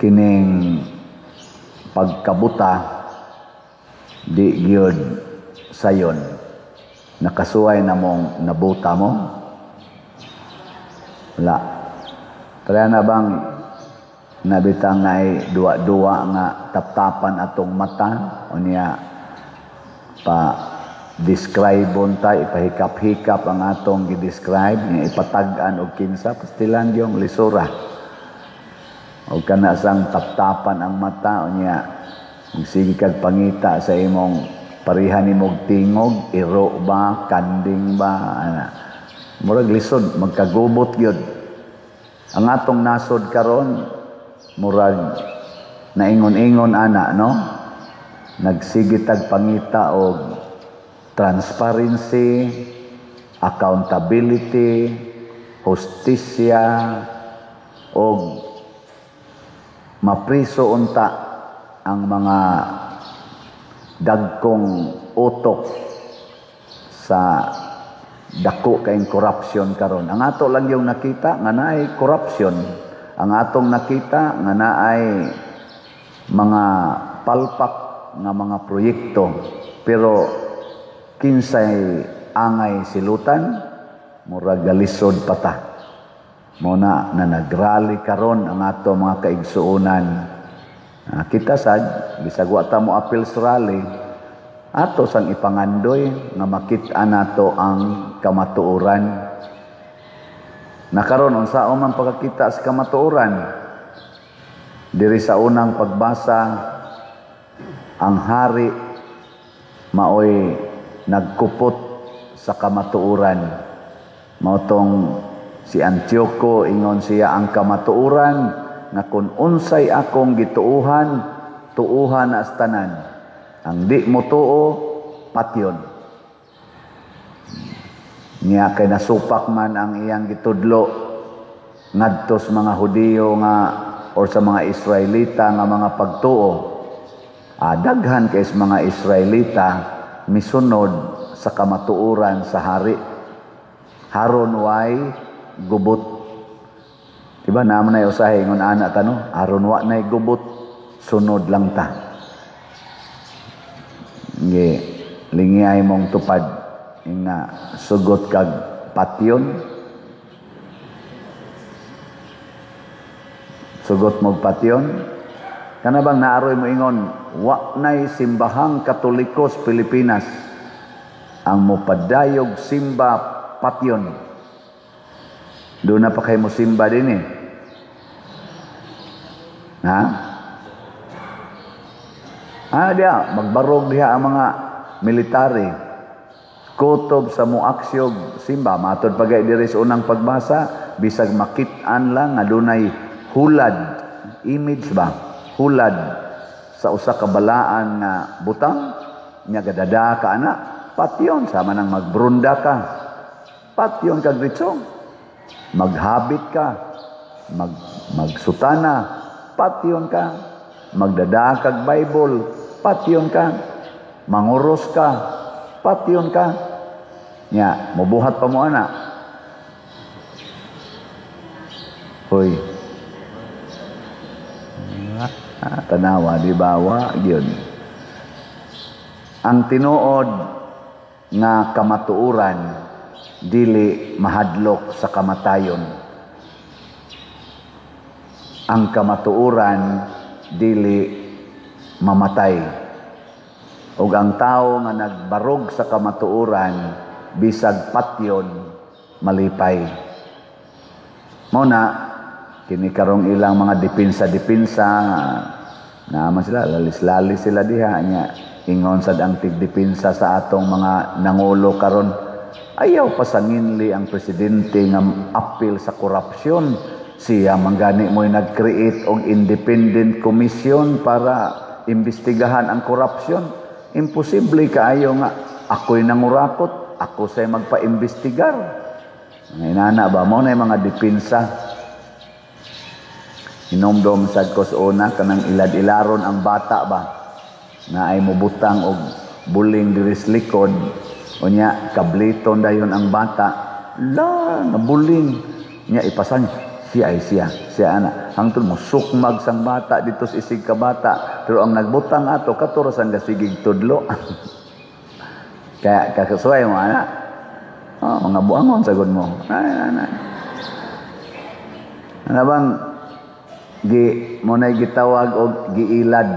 kining pagkabuta di gyud sayon nakasuway na mong nabuta mo wala kaya na bang nabitang ay duwa-duwa nga taptapan atong mata o niya pa describe tayo ipahikap-hikap ang atong gi-describe niya ipatag-an og kinsa pastilan yung lisura o kana sang taptapan ang mata o niya sige kag pangita sa imong parihan nimog tingog iro ba kanding ba ana murag lisod magkagubot gyud ang atong nasod karon murag naingon-ingon ana no nagsigitag pangita og transparency accountability hustisya og mapriso unta ang mga dagkong utok sa dako kayong corruption karon. Ang ato lang yung nakita nga naay corruption. Ang atong nakita nga naay mga palpak nga mga proyekto. Pero kinsay angay silutan murag galisod pata. Muna na nagrally karon ang ato mga kaigsuonan. Kita sad bisagwa ta mo appeals rally ato sang ipangandoy nga makit-an nato ang kamatuoran. Nakaron unsa man pagkakita sa kamatuoran diri sa unang pagbasa ang hari maoy nagkupot sa kamatuoran mao tong si Antioco ingon siya ang kamatuoran nga kung unsay akong gituuhan tuuhan na sa tanan ang di mo tuo patyon niya kay nasupak man ang iyang gitudlo ngadto sa mga Hudiyo nga or sa mga Israelita nga mga pagtuo daghan kay sa mga Israelita misunod sa kamatuoran sa hari haron way gubot diba naman na usahay ngon anak ta no aron wa nay gubot sunod lang ta ngi lingay mong tupad nga sugot kag patyon sugot mo patyon kana bang naaroy mo ingon wa nay simbahang Katolikos Pilipinas ang mopadayog simba patyon doon na pa kayo mo simba din eh. Ha? Diya, magbarog diha ang mga military. Kutob sa muaksyog simba. Matod pagay diri sa unang pagbasa, bisag makit-an lang nga dunay hulad. Image ba? Hulad sa usa ka balaan nga butang. Nya gadada ka ana. Patyon, sama nang magbrunda ka. Patyon kag ritsong. Maghabit ka, magsutana, patyon ka, magdadakag Bible, patyon ka, manguros ka, patyon ka. Nya, mubuhat pa mo ana. Hoy. Tanawa, di bawa, yun. Ang tinuod nga kamatuuran dili mahadlok sa kamatayon. Ang kamatuoran dili mamatay. Ug ang tao nga nagbarog sa kamatuoran bisag patyon malipay. Mao na kini karong ilang mga depensa naman sila lalis-lalis sila diha nya ingon sad ang tigdepensa sa atong mga nangulo karon. Ayaw pasanginli ang presidente nga appeal sa korupsyon. Siya manggani mo'y nag-create og independent commission para imbestigahan ang korupsyon. Imposible kaayo nga ako'y nangurakot, ako sa'y magpa-imbestigar. Inana ba mo na yung mga depensa? Inomdom sad ko sa una kanang ilad-ilaron ang bata ba na ay mubutang og buling diri sa likod. Unya kabliton dayon ang bata la nabuling nya ipasan Siya ana. Hangtod mo sukmag sang bata dito sa isig ka bata. Pero ang nagbutang ato katurasan gasigig tudlo. Kaya kakasuway mo ana. Mga buangon sagod mo. Ano bang mo na gitawag og giilad?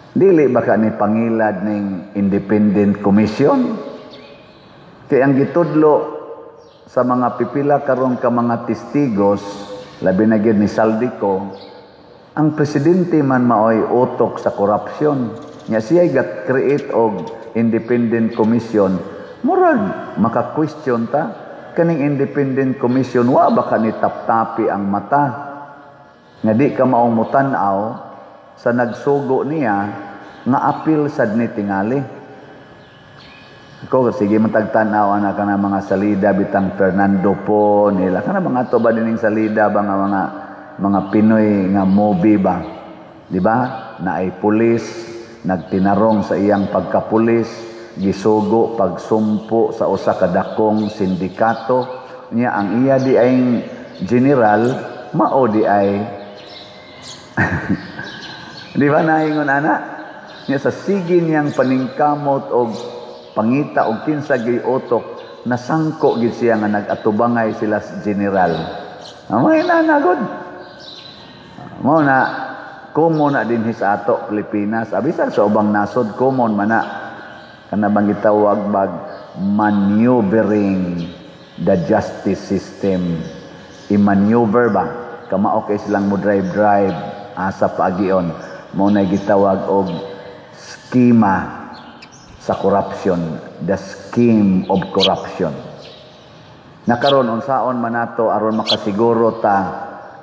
Dili baka ni pangilad ning independent commission? Kaya ang gitudlo sa mga pipila karon ka mga testigos, labi na gyud ni Saldico, ang presidente man maoy utok sa korupsyon. Nya siya ga-create og independent commission. Murag maka-question ta kaning independent commission wa ba ni taptapi ang mata nga di ka maong mutan-aw sa nagsugo niya nga apil sad ni tingali. Ko sige matagtanaw ana kana mga salida bitang Fernando po nila kana mga to ba dining salida ba nga mga Pinoy nga movie ba, di ba? Na ay pulis nagtinarong sa iyang pagkapulis, gisugo pagsumpo sa usa ka dakong sindikato niya ang iya di ay general mao di ay di ba naingon ana niya sa sige niyang paningkamot og pangita og kinsa gyud utok nasangko gid siya nga nagatubangay sila sa general. Amay na nagod. Mo na common na din sa ato Pilipinas. Abisag sa ubang nasod common man na kana bang gitawag bag maneuvering the justice system. I-maneuver ba kamao kay silang mo drive asa paagion mo na gitawag og skema sa corruption, the scheme of corruption. Nakaron unsaon man nato aron makasiguro ta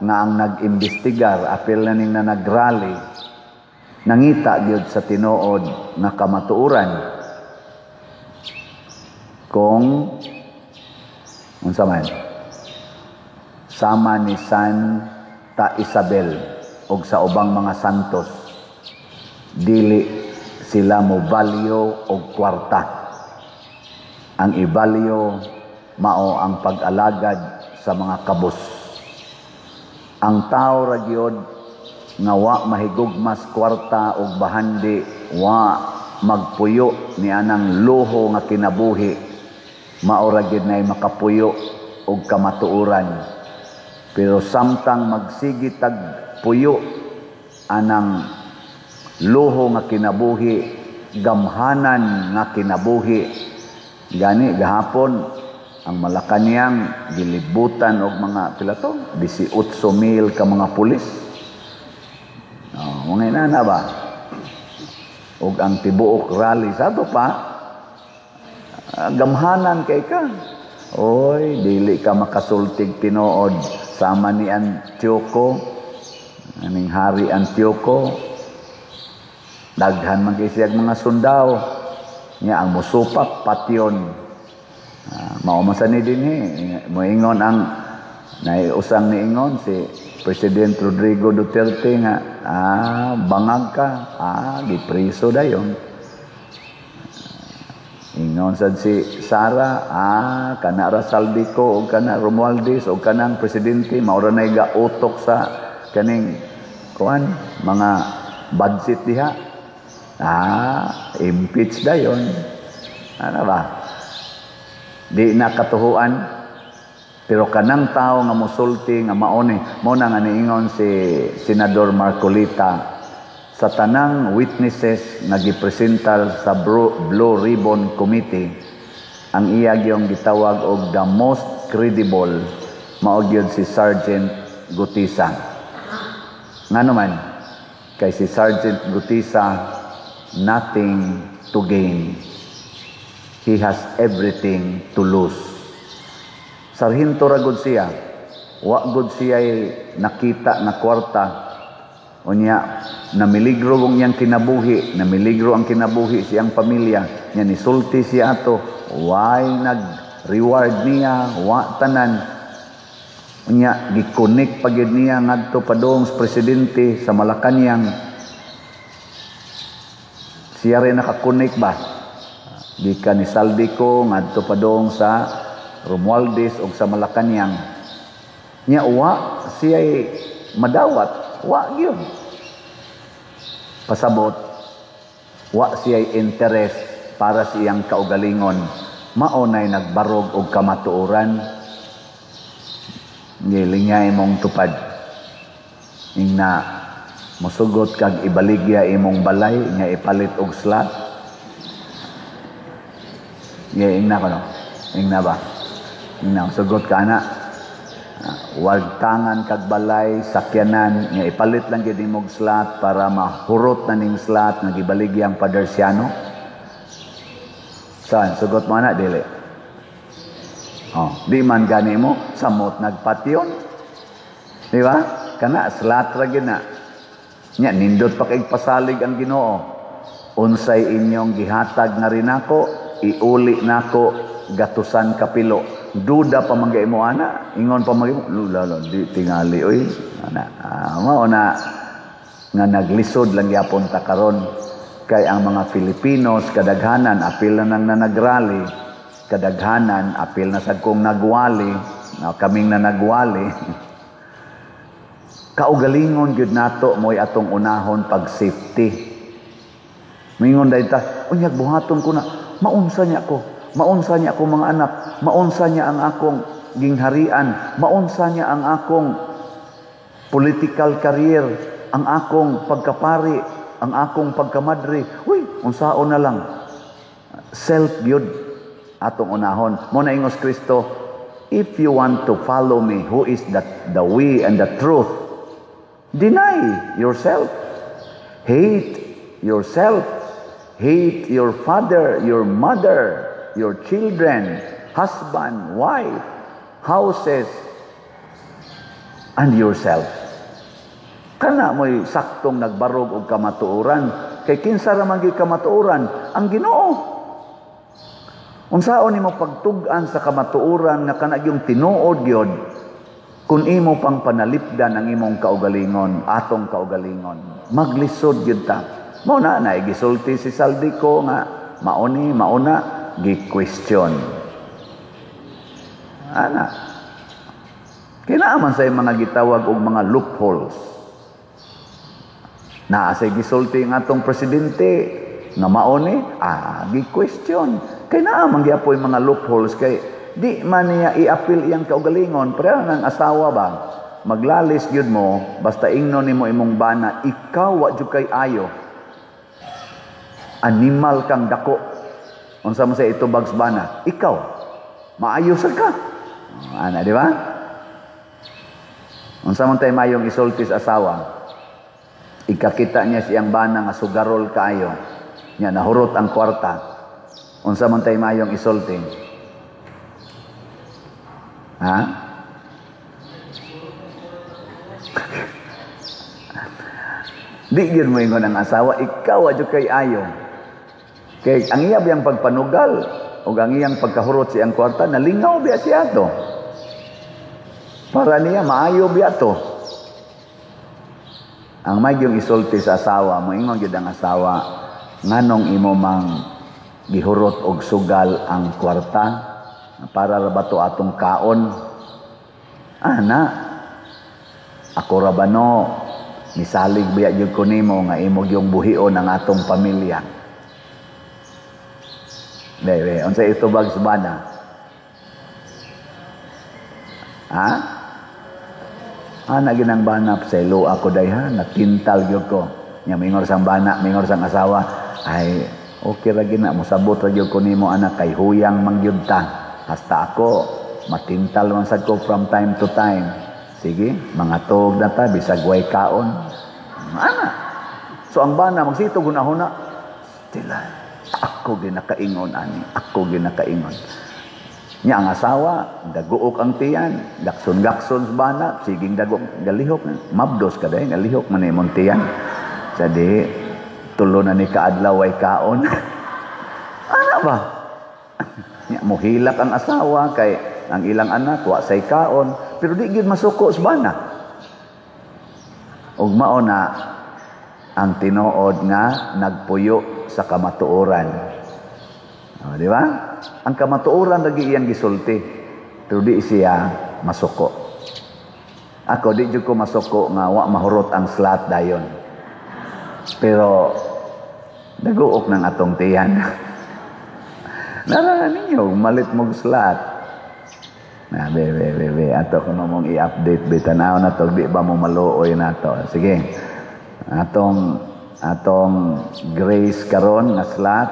nga ang nag-imbestigar apil na ning na nagrally nangita gyud sa tinuod nga kamatuoran kung unsa man sama ni Santa Isabel og sa ubang mga santos dili sila mo valyo og kwarta. Ang ibalyo mao ang pag-alagad sa mga kabus. Ang tao ra gyud nga wa mahigugmas kwarta og bahandi, wa magpuyo ni anang luho nga kinabuhi, mao ra gyud nay makapuyo og kamatuoran. Pero samtang magsigi tag puyo anang luho nga kinabuhi, gamhanan nga kinabuhi, gani gahapon ang Malacañang gilibutan og mga pila to 18,000 ka mga pulis. Mga inana ba og ang tibuok rally sado pa gamhanan kay ka oy dili ka makasultig tinuod sama ni Antioco aning hari Antioco. Daghan man kay siyang mga sundao niya ang musupak patyon. Mao man sa ni dinhi moingon ang naiusang niingon si President Rodrigo Duterte nga bangag ka gipriso dayon. Ingon sad si Sara kana ra Saldico og kana Romualdez og kanang presidente mao ra nay gautok sa kaning kuan mga budget diha. Impeach dayon. Ano ba? Di na katuhuan. Pero kanang tao nga musulti nga mauni, mo na nga niingon si Senador Marcolita sa tanang witnesses nga gipresentar sa Blue Ribbon Committee, ang iya gyung gitawag og the most credible mao gyud si Sergeant Gutisa. Ngano man kay si Sergeant Gutisa nothing to gain. He has everything to lose. Sarhinto ra gud siya. Wa gud siya nakita na kwarta. Unya namiligro ang iyang kinabuhi, namiligro ang kinabuhi siyang pamilya. Nya nisulti siya ato, why nag-reward niya, wa tanan. Unya gi-connect pagid niya ngadto padung sa presidente sa Malacañang. Siya rin nakakonek ba? Gikan ni Saldico ngadto padong sa Romualdez o sa Malacañang. Nya wa siya'y madawat, wa gyud. Pasabot, wa siya'y interes para siyang kaugalingon, maunay nagbarog og kamatuoran. Ngilingay mong tupad. Ingna mosugot kag ibaligya imong balay nga ipalit og slot. Ingna ko no. Ingna ba? Ingna sugot ka na. Wag tangan kag balay sakyanan nga ipalit lang gyud imong slot para mahurot na ning slot nga gibaligyang Padersiano. Saan sugot mo na dili? Di man gani mo samot nagpatyon. Di ba? Kana slot ra gyud na. Nya nindot pa kay pasalig ang Ginoo. Unsay inyong gihatag nga rin ako, iuli nako gatusan kapilo. Duda pa man mo ana, ingon pa man lalo di tingali oy. Ana, mao na nga naglisod lang gyapon ta karon kay ang mga Filipinos kadaghanan apil na nang nanagrally, kadaghanan apil na sad kong nagwali, kaming na nagwali. Kaugalingon gyud nato moy atong unahon pag safety. Mingon day ta, unyag buhaton ko na, maunsa niya ko. Maunsa niya akong mga anak, maunsa niya ang akong gingharian, maunsa niya ang akong political career, ang akong pagkapari, ang akong pagkamadri. Uy, unsaon na lang. Self-build atong unahon. Muna ingos Kristo, if you want to follow me, who is the way and the truth, deny yourself. Hate yourself. Hate your father, your mother, your children, husband, wife, houses, and yourself. Kana mo'y saktong nagbarog og kamatuoran. Kay kinsa ra man gyud kamatuoran? Ang Ginoo. Unsaon nimo pagtug-an sa kamatuoran nga kana gyung tinuod gyud kun imo pang panalipdan ang imong kaugalingon, atong kaugalingon. Maglisod gyud ta. Mao na gisulti si Saldico nga mauna gi-question. Ana. Kinaaman sa mga gitawag og mga loopholes. Naa say gisulti ng atong presidente nga mauni, gi-question. Kinaaman gyapoy mga loopholes kay di man niya i-appeal iyang kaugalingon, pero nang asawa ba maglalis gyud mo basta ingnon nimo imong bana, ikaw wa jud kay ayo. Animal kang dako. Unsa man sa ito bags bana? Ikaw. Maayo sa ka. Ana, di ba? Unsa man tay mayong isulti sa asawa? Ikakita niya siyang bana nga sugarol kaayo. Nya nahurot ang kwarta. Unsa man tay mayong isulti? Ha? Di gyud mo ingon ang asawa, ikaw adyo kay ayo. Kay ang iya biyang pagpanugal o ang iyang pagkahurot siyang kwarta, nalingaw biya siya to. Para niya, maayo biya to. Ang may yung isulti sa asawa, moingon yun ang asawa, nganong imo mang gihurot og sugal ang kwarta, para rabato atong kaon. Ana, ako rabano, misalig biya yun ko nimo, nga imo yung buhion ang atong pamilya. Bebe, unsa ito bags bana? Ha? Ana ginang banap sa ilo ako dayha, nakintal gyud ko. Nya mingor sang bana, mingor sang asawa, ay okay ra gina mo sabot ra gyud ko nimo anak kay huyang mangyud ta. Hasta ako matintal man sad ko from time to time. Sige, mga tuog na ta bisag way kaon. Ana. So ang bana magsito gunahuna. Tila. Ako ginakaingon ani, ako ginakaingon. Nya ang asawa, daguok ang tiyan, gakson-gakson bana, siging dagok, galihok, mabdos ka dahil, galihok man imong tiyan. Sadi, tulo na ni kaadlaw ay kaon. Ano ba? Nya muhilak ang asawa, kay ang ilang anak, wa say kaon, pero di gid masuko sa bana. Ug mao na ang tinuod nga nagpuyo sa kamatuoran. Di ba? Ang kamatuoran lagi iyang gisulti, pero di siya masuko. Ako, di jud ko masuko nga wa mahurot ang slot dayon. Pero, daguok ng atong tiyan. Nara ninyo, malit mong slot. Na, be. Ato kung mong i-update, be, tanaw na to, di ba mo maluoy na to. Sige. Atong grace karon nga slot,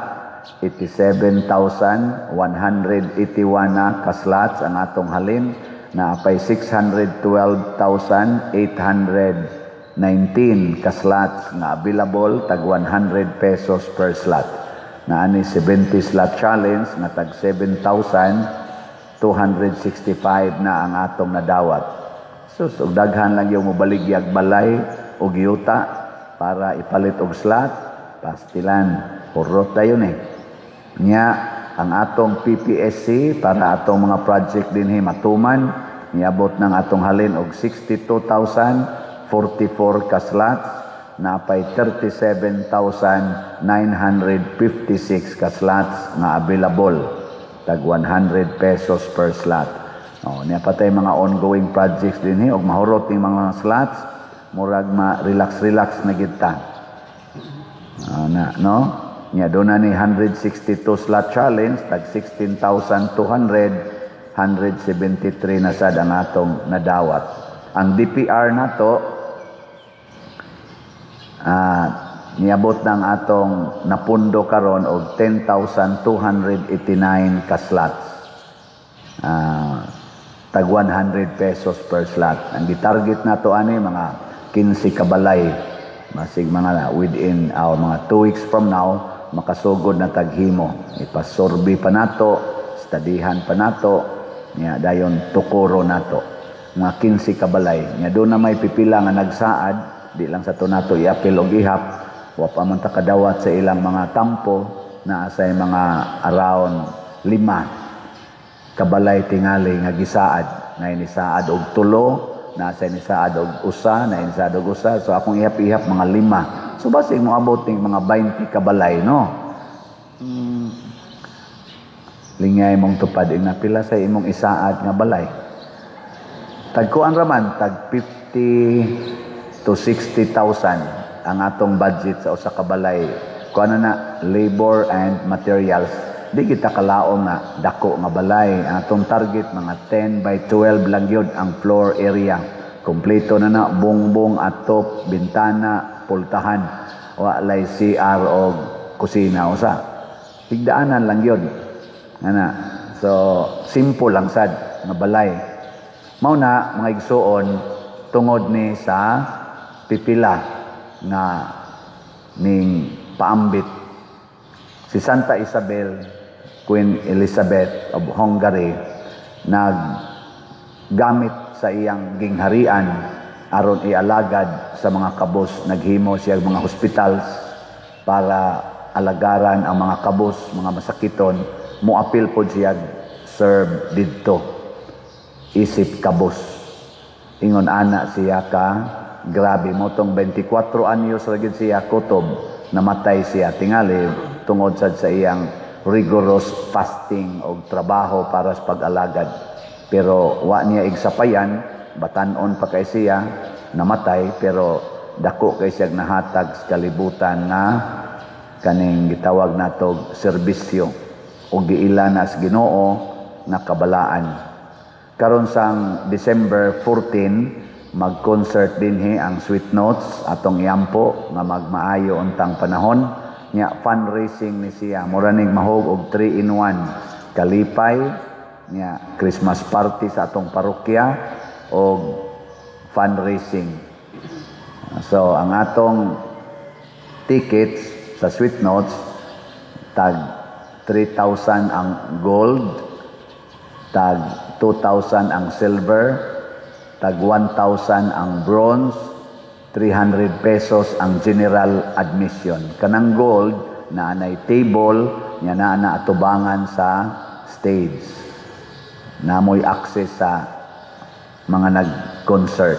87,181 na ka slots ang atong halin, na apay 612,819 ka slots nga available, tag 100 pesos per slot. Na ani 70 slot challenge nga tag 7,265 na ang atong nadawat. Sus, og daghan lang yung mobaligyag balay og yuta para ipalit og slot, pastilan, hurot dayon Nya ang atong PPSC para atong mga project dinhi matuman, niabot ng atong halin og 62,044 ka slots, na pay 37,956 ka slots nga available, tag 100 pesos per slot. Niya patay mga ongoing projects dinhi og mahurot ning mga slots, murag ma-relax na gid ta. Nya doon na ni 162 slot challenge, tag 16,200, 173 na sad ang atong nadawat. Ang DPR na to, niabot ng atong napundo karon og 10,289 ka slots. Tag 100 pesos per slot. Ang gitarget na to ani mga 15 kabalay. Masig mga within mga 2 weeks from now, makasugod na taghimo. Ipasorbi pa nato, studihan pa nato, niya dayon tukuro nato. Mga 15 kabalay. Niya doon na may pipila nga nagsaad, di lang sa to nato iapil og ihap, wa pa man ta kadawat sa ilang mga kampo na asay mga around 5 kabalay tingali nga gisaad. Nga inisaad og 3, na asay nisaad og usa, na inisaad og usa. So akong ihap-ihap mga 5. So basig mo abot ng mga 20 kabalay, no? Lingay mong tupad na pila sa imong isaad nga balay. Tagkuan raman, tag 50 to 60,000 ang atong budget sa usa ka balay. Kuan na labor and materials. Di kita kalaom na dako nga balay. Ang atong target mga 10 by 12 lang yun ang floor area. Kompleto na bongbong, atop, bintana, pultahan, walay CR o kusina usa. Tigdaanan lang yun. So, simple lang sad nga balay. Mao na mga igsuon tungod ni sa pipila nga ning paambit. Si Santa Isabel, Queen Elizabeth of Hungary, naggamit sa iyang gingharian aron ialagad sa mga kabos. Naghimo siya mga hospitals para alagaran ang mga kabos, mga masakiton. Muapil po siya serve didto isip kabos. Ingon ana siya ka, grabe mo tong 24 anyos ra gid siya kutob, namatay siya tingali tungod sad sa iyang rigorous fasting og trabaho para sa pag-alagad. Pero wa niya igsapayan, batanon pa kay siya, namatay, pero dako kay siya nahatag sa kalibutan na kaning gitawag natog serbisyo o giila na sa Ginoo na kabalaan. Karon sang December 14, mag-concert dinhi ang Sweet Notes atong iampo nga magmaayo untang panahon. Nya fundraising ni siya, mura ning mahog og 3-in-1 kalipay, nya Christmas party sa atong parokya og fundraising. So ang atong tickets sa Sweet Notes, tag 3,000 ang gold, tag 2,000 ang silver, tag 1,000 ang bronze, 300 pesos ang general admission. Kanang gold na anay table, nya na atubangan sa stage. Namoy access sa mga nag-concert.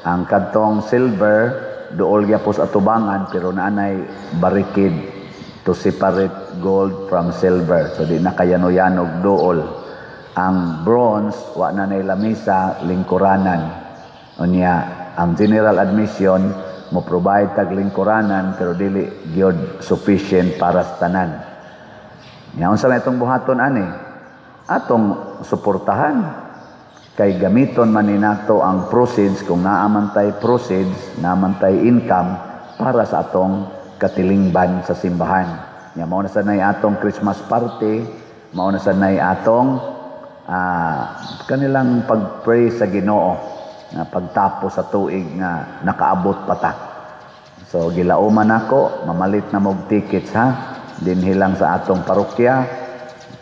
Ang kadtong silver, dool gyapos atubangan, pero naanay barricade to separate gold from silver. So di na kayano-yanog dool. Ang bronze, wa na nay lamisa, lingkuranan. Unya ang general admission mo provide tag lingkuranan pero dili gyud sufficient para sa tanan. Nya unsa may itong buhaton ani? Atong suportahan kay gamiton man ni nato ang proceeds kung naamantay proceeds, naamantay income para sa atong katilingban sa simbahan. Nya mao na sanay atong Christmas party, mao na sanay atong kanilang pag-pray sa Ginoo na pagtapos sa tuig nga nakaabot pa ta. So gilauman ako, mamalit na mog tickets ha. Dinhi lang sa atong parokya,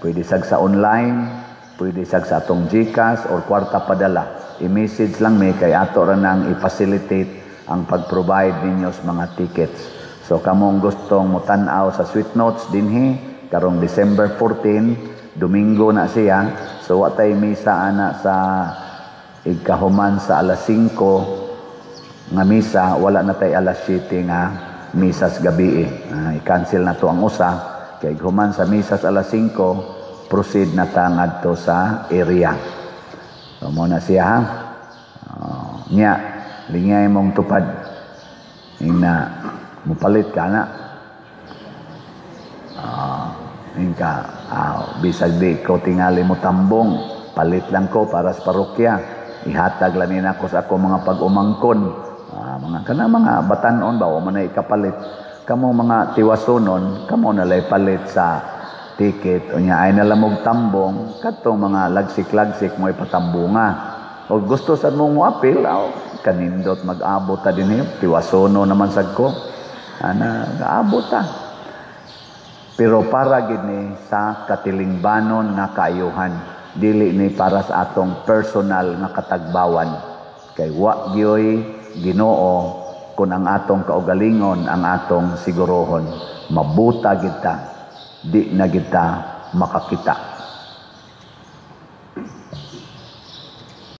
pwede sag sa online, pwede sag sa atong GCash or kwarta padala. I-message lang may kay ato ra nang i-facilitate ang pag-provide ninyo sa mga tickets. So kamong gustong mutan-aw sa Sweet Notes dinhi karong December 14, Domingo na siya. So wa tay misa ana sa igkahuman sa alas 5 nga misa, wala na tay alas 7 nga misas gabi. I-cancel na to ang usa kay human sa misas alas 5, proceed na ta ngadto sa area. So mo na siya ha. Nya lingay mong tupad ina mupalit ka na. Bisag di ko tingali mo tambong, palit lang ko para sa parokya. Ihatag lang nina ko sa ako mga pag-umangkon. Mga batanon ba o man ay kapalit. Kamo mga tiwasonon, kamo nalay palit sa ticket. O niya ay nalamog tambong, katong mga lagsik-lagsik mo ipatambunga. O gusto sa mong apil, kanindot mag-abot ta din tiwasono naman sad ko. Gaabot ta. Pero para gid ni sa katilingbanon nga kaayuhan. Dili ni para sa atong personal nga katagbawan kay wa gyoy Ginoo kun ang atong kaugalingon ang atong sigurohon mabuta gid ta di na gid ta makakita.